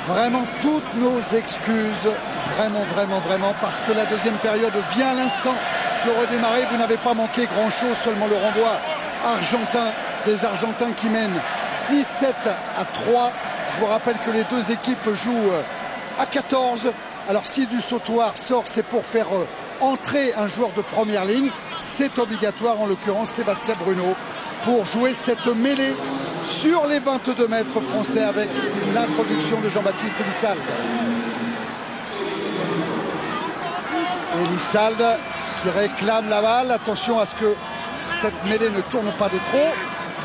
Vraiment toutes nos excuses, vraiment, parce que la deuxième période vient à l'instant de redémarrer. Vous n'avez pas manqué grand-chose, seulement le renvoi argentin, des Argentins qui mènent 17-3. Je vous rappelle que les deux équipes jouent à 14. Alors si du sautoir sort, c'est pour faire entrer un joueur de première ligne. C'est obligatoire, en l'occurrence Sébastien Bruno, pour jouer cette mêlée sur les 22 mètres français avec l'introduction de Jean-Baptiste Elissalde. Elissalde qui réclame la balle. Attention à ce que cette mêlée ne tourne pas de trop.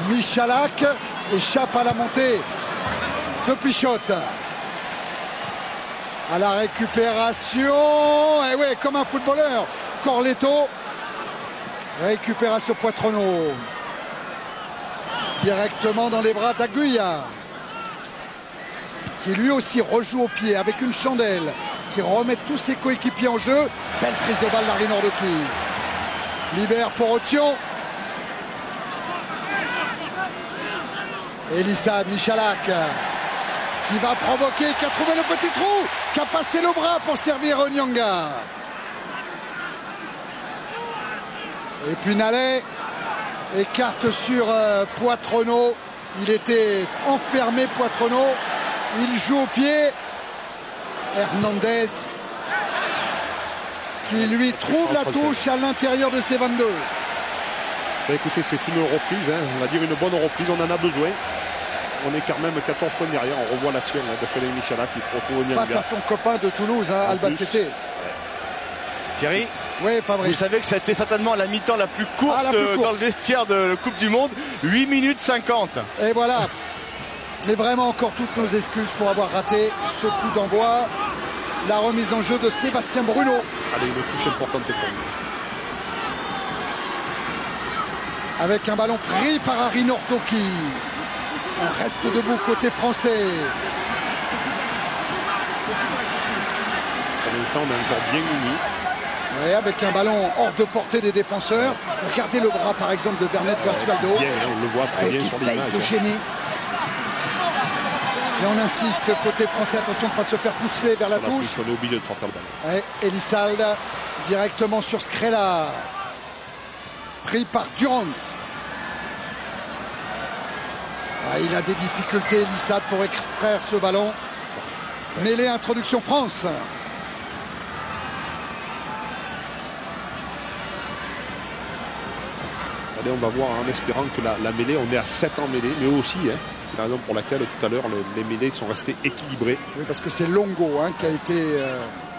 Michalak échappe à la montée de Pichotte. À la récupération. Et ouais, comme un footballeur. Corletto. Récupération Poitronneau. Directement dans les bras d'Aguilla, qui lui aussi rejoue au pied avec une chandelle, qui remet tous ses coéquipiers en jeu. Belle prise de balle d'Harry Nordoki. Libère pour Othion. Elissade Michalak, qui va provoquer, qui a trouvé le petit trou, qui a passé le bras pour servir Onyanga. Et puis Nallet écarte sur Poitronneau. Il était enfermé, Poitronneau. Il joue au pied. Hernandez qui lui trouve la touche à l'intérieur de ses 22. Bah écoutez, c'est une reprise, hein. On va dire une bonne reprise, on en a besoin. On est quand même 14 points derrière. On revoit l'action de Frédéric Michalak qui retrouve Onyanga. Face à son copain de Toulouse, hein, Albacete. Thierry, oui, Fabrice. Vous savez que c'était certainement la mi-temps la plus courte, dans le vestiaire de la Coupe du Monde. 8 minutes 50. Et voilà. Mais vraiment encore toutes nos excuses pour avoir raté ce coup d'envoi. La remise en jeu de Sébastien Bruno. Allez, une touche importante pour lui. Avec un ballon pris par Harry Nordoki. On reste debout côté français. Pour l'instant, on est encore bien unis. Ouais, avec un ballon hors de portée des défenseurs. Regardez le bras par exemple de Vernet Basualdo. On le voit très bien sur l'image. Essaye de gêner. Mais on insiste côté français, attention de ne pas se faire pousser vers la touche. On est obligé de sortir le ballon. Ouais, Elissalde directement sur Scrella. Pris par Durand. Ah, il a des difficultés, Elissalde, pour extraire ce ballon. Mêlée, introduction France. Allez, on va voir en espérant que la mêlée, on est à 7 en mêlée, mais aussi, hein, c'est la raison pour laquelle tout à l'heure les mêlées sont restées équilibrées. Oui, parce que c'est Longo qui a été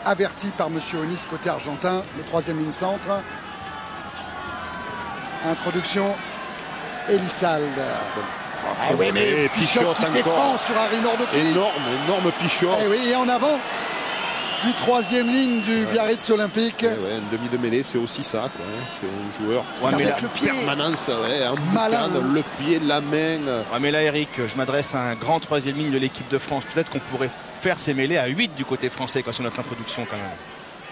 averti par M. Onis côté argentin, le troisième ligne centre. Introduction, Elissalde. Ah oui, mais Pichotte qui défend sur Harry Nordoki. Énorme Pichotte. Eh oui, et en avant du troisième ligne du Biarritz Olympique. Ouais, un demi de mêlée, c'est aussi ça, quoi. C'est un joueur avec le pied. Permanence, Malin. Le pied, la main. Ouais, mais là, Eric, je m'adresse à un grand troisième ligne de l'équipe de France. Peut-être qu'on pourrait faire ces mêlées à 8 du côté français sur notre introduction quand même.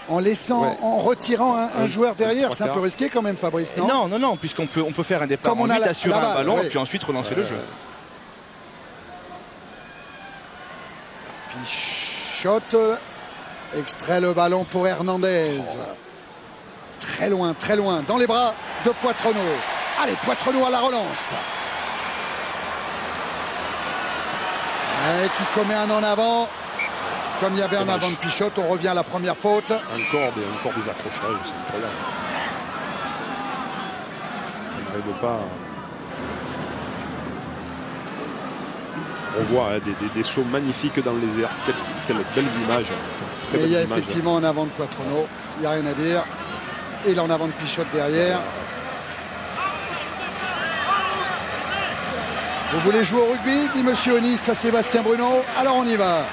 En laissant, en retirant un joueur derrière, c'est un peu risqué quand même, Fabrice, non? Non, puisqu'on peut faire un départ comme en 8, assurer un ballon, ouais. et puis ensuite relancer le jeu. Pichotte extrait le ballon pour Hernandez. Très loin, dans les bras de Poitronneau. Allez, Poitronneau à la relance. Qui commet un en avant. Comme il y avait un avant de Pichotte, on revient à la première faute. Encore des accrochages, c'est incroyable. On n'arrive pas. On voit des sauts magnifiques dans les airs. Quelle belle image. Et il y a effectivement un avant de Poitronneau. Il n'y a rien à dire. Et là en avant de Pichotte derrière. Vous voulez jouer au rugby, dit Monsieur Onis à Sébastien Bruno. Alors on y va.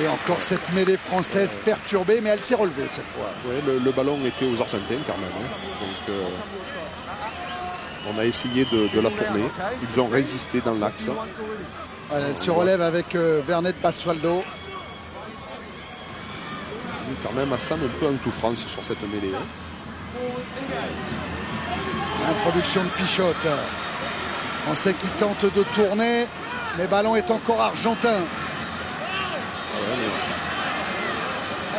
Et encore cette mêlée française perturbée, mais elle s'est relevée cette fois. Ouais, le ballon était aux Argentins quand même. Hein. Donc on a essayé de la tourner. Ils ont résisté dans l'axe. Voilà, elle se relève avec Vernet Basualdo. Quand même Hassan un peu en souffrance sur cette mêlée. Hein. Introduction de Pichotte. On sait qu'il tente de tourner. Mais ballon est encore argentin.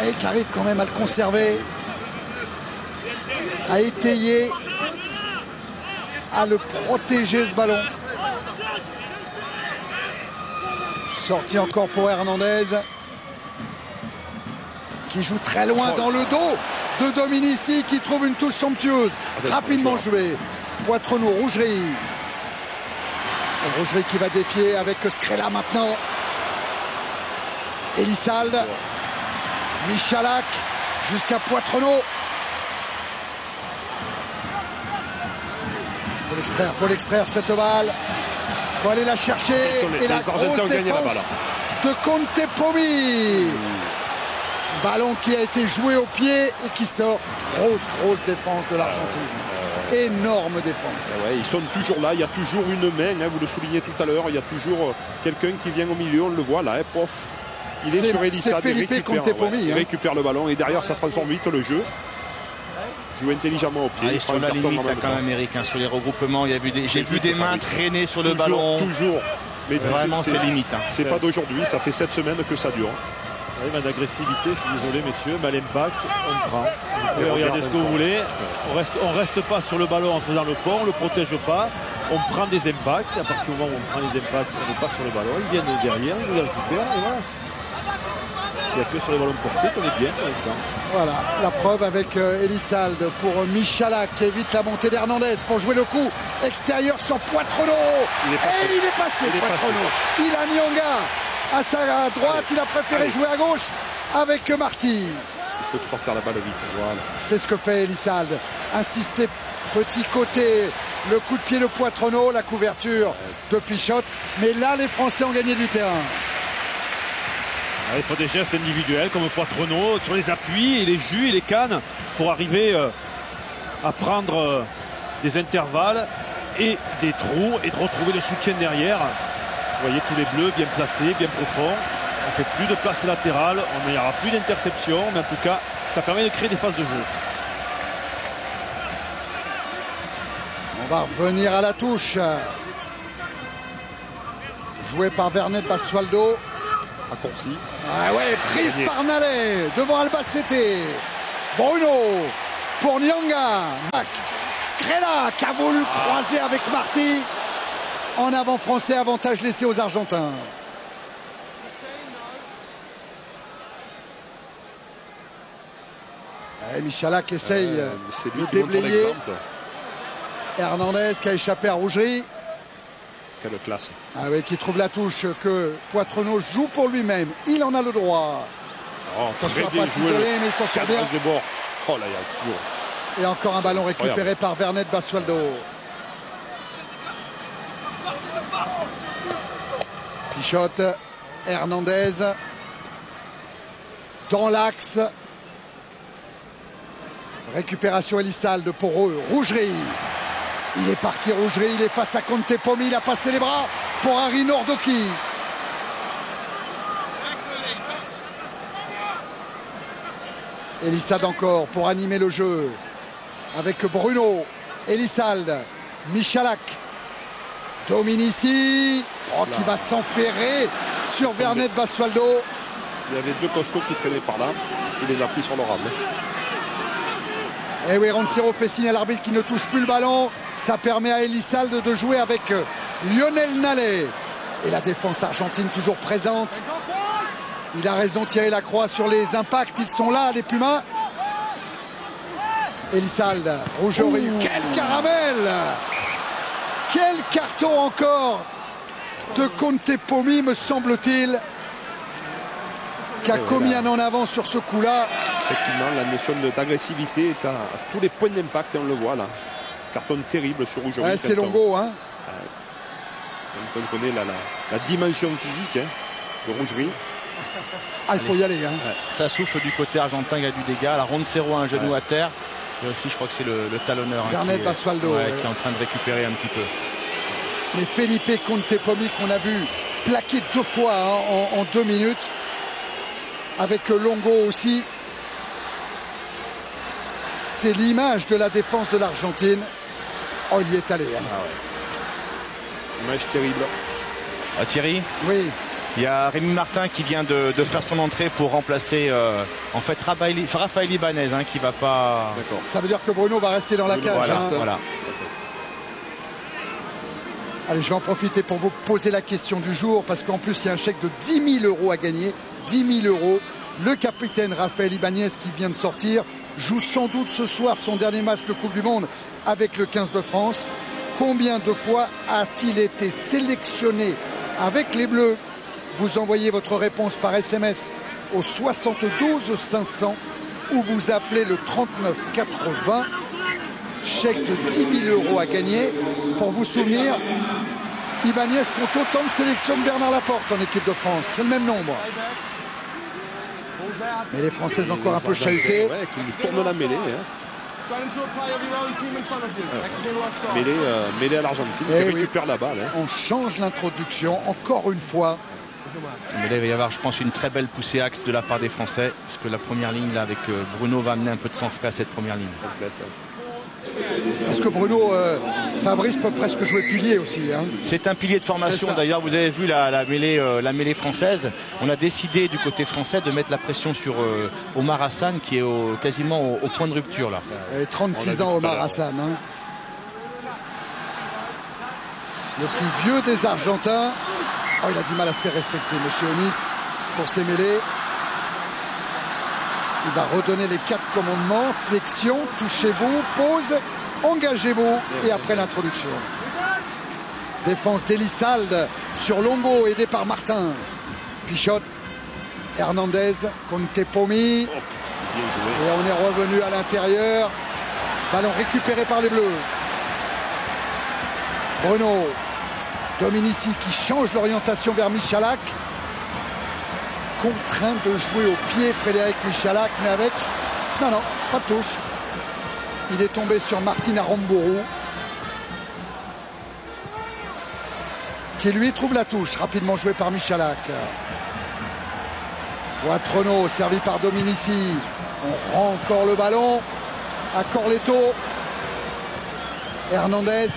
Et qui arrive quand même à le conserver, à étayer, à le protéger ce ballon. Sortie encore pour Hernandez, qui joue très loin dans le dos de Dominici, qui trouve une touche somptueuse. Rapidement joué. Poitrenaud, Rougerie. Rougerie qui va défier avec Scrella maintenant. Elissalde. Michalak jusqu'à Poitrenaud. Faut l'extraire cette balle. Faut aller la chercher. Et la grosse défense de Contepomi. Ballon qui a été joué au pied et qui sort. Grosse défense de l'Argentine. Énorme défense. Ouais, ils sont toujours là, il y a toujours une main, hein, vous le soulignez tout à l'heure, il y a toujours quelqu'un qui vient au milieu, on le voit là, pof. Il est sur Elissalde, il récupère le ballon et derrière ça transforme vite le jeu. Joue intelligemment au pied. Sur la limite quand même Eric, hein, sur les regroupements, j'ai vu des mains traîner sur le ballon. Toujours. Mais vraiment c'est limite. Hein. C'est pas d'aujourd'hui, ça fait 7 semaines que ça dure. Oui, mais d'agressivité, je suis désolé messieurs, mais à l'impact, on prend. Regardez ce que vous voulez. On reste pas sur le ballon en faisant le pont, on le protège pas. On prend des impacts. À partir du moment où on prend les impacts, on n'est pas sur le ballon. Ils viennent derrière, ils nous les récupèrent et voilà. Il n'y a que sur les ballons portés qu'on est bien pour l'instant. Voilà, la preuve avec Elissalde pour Michalak qui évite la montée d'Hernandez pour jouer le coup extérieur sur Poitrenaud. Et il est passé, Poitrenaud. Il a Nyanga à sa droite, il a préféré jouer à gauche avec Marty. Il faut sortir la balle vite. Voilà. C'est ce que fait Elissalde. Insister petit côté, le coup de pied de Poitrenaud, la couverture de Pichotte. Mais là, les Français ont gagné du terrain. Il faut des gestes individuels comme Poitrenaud sur les appuis et les jus et les cannes pour arriver à prendre des intervalles et des trous et de retrouver le soutien derrière. Vous voyez tous les bleus bien placés, bien profonds. On ne fait plus de place latérale, il n'y aura plus d'interception, mais en tout cas, ça permet de créer des phases de jeu. On va revenir à la touche. Joué par Vernet Basualdo. Raccourci. Ah ouais, prise par Nallet devant Albacete. Bruno pour Nyanga. Scrella qui a voulu croiser avec Marty. En avant français, avantage laissé aux Argentins. Michalak essaye de déblayer. Hernandez qui a échappé à Rougerie. Quelle classe. Ah oui, qui trouve la touche que Poitrenaud joue pour lui-même. Il en a le droit. Attention à pas s'isoler, mais il s'en sort bien. Oh là, il y a toujours. Et encore un ballon récupéré par Vernet Basualdo. Pichotte, Hernandez dans l'axe. Récupération Elissalde pour Rougerie. Il est parti Rougerie, il est face à Contepomi, il a passé les bras pour Harry Nordoki. Elissalde encore pour animer le jeu avec Bruno, Elissalde, Michalak. Dominici qui va s'enferrer sur Vernet Basualdo. Il y avait deux costauds qui traînaient par là. Il les a pris sur le rame. Et oui, Roncero fait signe à l'arbitre qui ne touche plus le ballon. Ça permet à Elissalde de jouer avec Lionel Nallet. Et la défense argentine toujours présente. Il a raison, Thierry Lacroix, sur les impacts. Ils sont là, les Pumas. Elissalde, Rougerie. Quel caramel! Quel carton encore de Contepomi, me semble-t-il, qui a commis un en avant sur ce coup-là. Effectivement, la notion d'agressivité est à tous les points d'impact, et on le voit là. Carton terrible sur Rougerie. Ouais, c'est Longo, hein. On connaît la dimension physique de Rougerie. Ah, il faut y aller. Hein. Ouais. Ça souffle du côté argentin, il y a du dégât. La Roncero a un genou à terre. Et aussi, je crois que c'est le talonneur Vernet Basualdo, qui est en train de récupérer un petit peu. Mais Felipe Contepomi qu'on a vu plaquer 2 fois en 2 minutes. Avec Longo aussi. C'est l'image de la défense de l'Argentine. Oh, il y est allé. Hein. Ah ouais. Image terrible. Thierry? Oui. Il y a Rémi Martin qui vient de faire son entrée pour remplacer en fait Raphaël Ibanez qui va pas. Ça veut dire que Bruno va rester dans la cage. Voilà, voilà. Allez, je vais en profiter pour vous poser la question du jour parce qu'en plus il y a un chèque de 10 000 € à gagner. 10 000 €. Le capitaine Raphaël Ibanez qui vient de sortir joue sans doute ce soir son dernier match de Coupe du Monde avec le 15 de France. Combien de fois a-t-il été sélectionné avec les Bleus? Vous envoyez votre réponse par SMS au 72 500 ou vous appelez le 39 80. Chèque de 10 000 € à gagner. Pour vous souvenir, Ibanez compte autant de sélections que Bernard Laporte en équipe de France. C'est le même nombre. Mais les Françaises encore un peu chahutées. Ouais, qui tourne la mêlée. Mêlée à l'Argentine qui récupère la balle. On change l'introduction encore une fois. Mais là, il va y avoir, je pense, une très belle poussée axe de la part des Français, parce que la première ligne, là, avec Bruno, va amener un peu de sang frais à cette première ligne. Parce que Bruno, Fabrice peut presque jouer pilier aussi. C'est un pilier de formation. D'ailleurs, vous avez vu la mêlée française. On a décidé du côté français de mettre la pression sur Omar Hassan, qui est quasiment au point de rupture là. Et 36 ans, Omar Hassan. Le plus vieux des Argentins. Oh, il a du mal à se faire respecter, monsieur Onis, pour ses mêlées. Il va redonner les 4 commandements. Flexion, touchez-vous, pause, engagez-vous. Et après l'introduction. Défense d'Elissalde sur Longo, aidé par Martin. Pichotte, Hernandez, Contepomi. Et on est revenu à l'intérieur. Ballon récupéré par les Bleus. Bruno. Dominici qui change l'orientation vers Michalak. Contraint de jouer au pied Frédéric Michalak, mais avec... Non, pas de touche. Il est tombé sur Martin Aramburu, qui lui trouve la touche. Rapidement joué par Michalak. Watrono servi par Dominici. On rend encore le ballon à Corletto. Hernandez.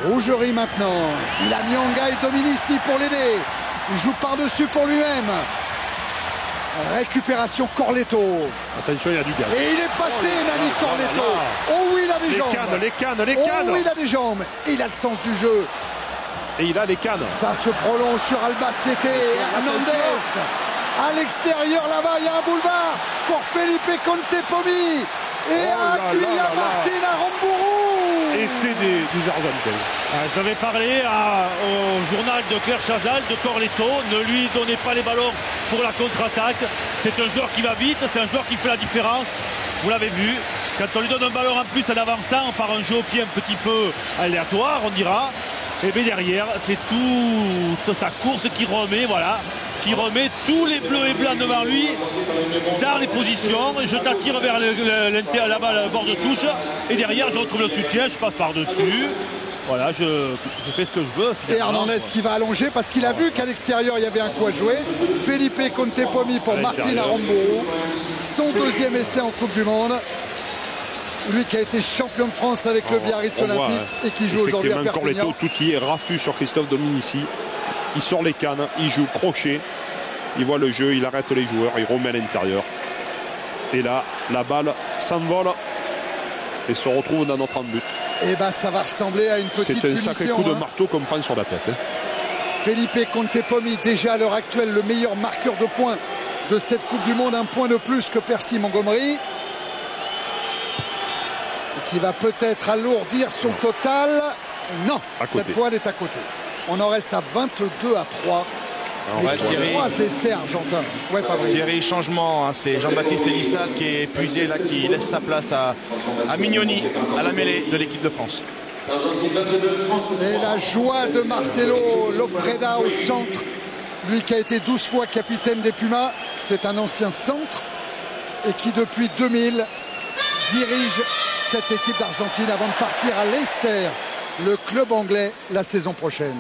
Rougerie maintenant. Il a Nyanga et Dominici pour l'aider. Il joue par-dessus pour lui-même. Récupération Corletto. Attention, il y a du gaz. Et il est passé, Nani Corletto. Oh oui, il a des jambes. Les cannes. Oh oui, il a des jambes. Et il a le sens du jeu. Et il a les cannes. Ça se prolonge sur Albacete. Hernandez. À l'extérieur, là-bas, il y a un boulevard pour Felipe Contepomi. Et il y a Martin Aramburu. Et c'est des Argentins. J'avais parlé au journal de Claire Chazal, de Corletto. Ne lui donnez pas les ballons pour la contre-attaque. C'est un joueur qui va vite, c'est un joueur qui fait la différence. Vous l'avez vu, quand on lui donne un ballon en plus en avançant par un jeu au pied un petit peu aléatoire, on dira. Et bien derrière, c'est toute sa course qui remet, qui remet tous les bleus et blancs devant lui dans les positions. Je t'attire vers la balle bord de touche et derrière je retrouve le soutien, je passe par-dessus. Voilà, je fais ce que je veux. Et Hernandez qui va allonger parce qu'il a vu qu'à l'extérieur il y avait un coup à jouer. Felipe Contepomi pour Martin Aramburu. Son deuxième essai en Coupe du Monde. Lui qui a été champion de France avec le Biarritz Olympique et qui joue aujourd'hui à Perpignan. Tout y est raffut sur Christophe Dominici. Il sort les cannes, il joue crochet. Il voit le jeu, il arrête les joueurs, il remet à l'intérieur. Et là, la balle s'envole et se retrouve dans notre but. Et bien ça va ressembler à une petite punition. C'est un sacré coup de marteau qu'on prend sur la tête. Felipe Contepomi, déjà à l'heure actuelle le meilleur marqueur de points de cette Coupe du Monde, un point de plus que Percy Montgomery. Qui va peut-être alourdir son total. Non, cette fois elle est à côté. On en reste à 22-3. Les 3 essais argentins. Ouais, Fabrice. Thierry, changement, c'est Jean-Baptiste Elissas qui est épuisé là, qui laisse sa place à Mignoni, à la mêlée de l'équipe de France. Et la joie de Marcelo Lofreda au centre. Lui qui a été 12 fois capitaine des Pumas. C'est un ancien centre et qui depuis 2000 dirige cette équipe d'Argentine avant de partir à Leicester, le club anglais, la saison prochaine.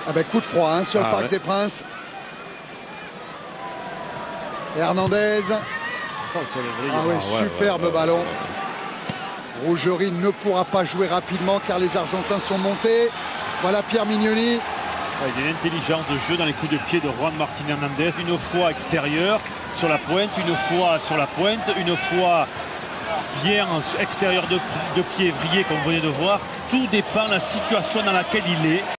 Avec coup de froid sur le Parc des Princes. Hernandez. Superbe ballon. Rougerie ne pourra pas jouer rapidement car les Argentins sont montés. Voilà Pierre Mignoni. Il y a une intelligence de jeu dans les coups de pied de Juan Martín Hernández. Une fois extérieur sur la pointe, une fois sur la pointe, une fois bien extérieur de pied vrillé comme vous venez de voir. Tout dépend de la situation dans laquelle il est.